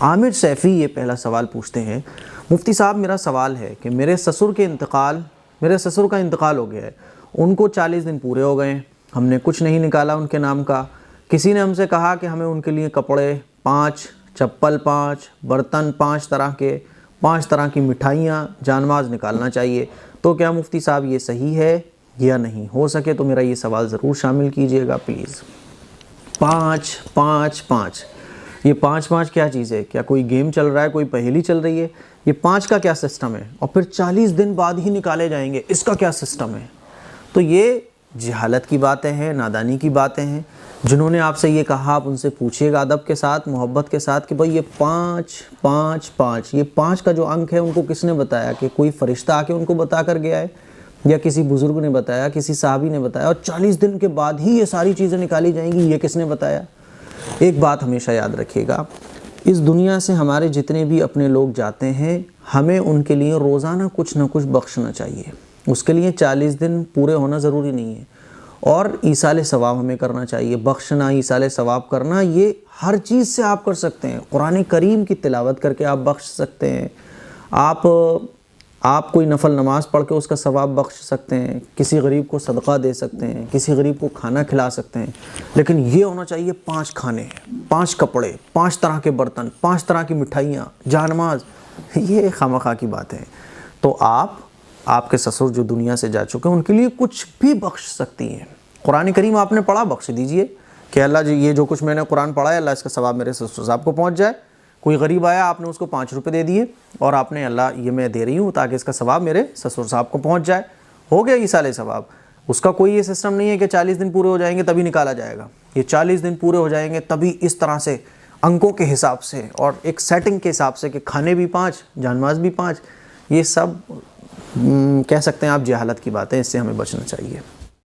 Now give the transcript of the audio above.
आमिर सैफ़ी ये पहला सवाल पूछते हैं, मुफ्ती साहब मेरा सवाल है कि मेरे ससुर का इंतकाल हो गया है, उनको 40 दिन पूरे हो गए हैं, हमने कुछ नहीं निकाला उनके नाम का। किसी ने हमसे कहा कि हमें उनके लिए कपड़े 5, चप्पल 5, बर्तन 5 तरह के, 5 तरह की मिठाइयाँ, जानमाज़ निकालना चाहिए। तो क्या मुफ्ती साहब ये सही है या नहीं? हो सके तो मेरा ये सवाल ज़रूर शामिल कीजिएगा प्लीज़। 5 5 5, ये 5 5 क्या चीज़ है? क्या कोई गेम चल रहा है, कोई पहेली चल रही है? ये 5 का क्या सिस्टम है? और फिर 40 दिन बाद ही निकाले जाएंगे, इसका क्या सिस्टम है? तो ये जहालत की बातें हैं, नादानी की बातें हैं। जिन्होंने आपसे ये कहा आप उनसे पूछिएगा अदब के साथ, मोहब्बत के साथ कि भाई ये 5 5 5, ये 5 का जो अंक है उनको किसने बताया? कि कोई फ़रिश्ता आके उनको बता कर गया है, या किसी बुज़ुर्ग ने बताया, किसी साहबी ने बताया? और 40 दिन के बाद ही ये सारी चीज़ें निकाली जाएंगी, ये किसने बताया? एक बात हमेशा याद रखिएगा, इस दुनिया से हमारे जितने भी अपने लोग जाते हैं, हमें उनके लिए रोज़ाना कुछ ना कुछ बख्शना चाहिए। उसके लिए 40 दिन पूरे होना ज़रूरी नहीं है। और ईसाले सवाब हमें करना चाहिए। बख्शना, ईसाले सवाब करना, ये हर चीज़ से आप कर सकते हैं। कुरान करीम की तिलावत करके आप बख्श सकते हैं। आप कोई नफल नमाज पढ़ के उसका सवाब बख्श सकते हैं। किसी गरीब को सदका दे सकते हैं, किसी गरीब को खाना खिला सकते हैं। लेकिन ये होना चाहिए 5 खाने, 5 कपड़े, 5 तरह के बर्तन, 5 तरह की मिठाइयाँ, जानमाज, ये खामखा की बात है। तो आपके ससुर जो दुनिया से जा चुके हैं उनके लिए कुछ भी बख्श सकती हैं। कुरान करीम आपने पढ़ा, बख्श दीजिए कि अल्लाह जी ये जो कुछ मैंने कुरान पढ़ा है, अल्लाह इसका सवाब मेरे ससुर साहब को पहुँच जाए। कोई गरीब आया, आपने उसको 5 रुपये दे दिए और आपने अल्लाह ये मैं दे रही हूँ ताकि इसका सवाब मेरे ससुर साहब को पहुँच जाए। हो गया ईसाले सवाब। उसका कोई ये सिस्टम नहीं है कि 40 दिन पूरे हो जाएंगे तभी निकाला जाएगा। ये 40 दिन पूरे हो जाएंगे तभी इस तरह से अंकों के हिसाब से और एक सेटिंग के हिसाब से कि खाने भी 5, जानमाज भी 5, ये सब कह सकते हैं आप जहालत की बातें। इससे हमें बचना चाहिए।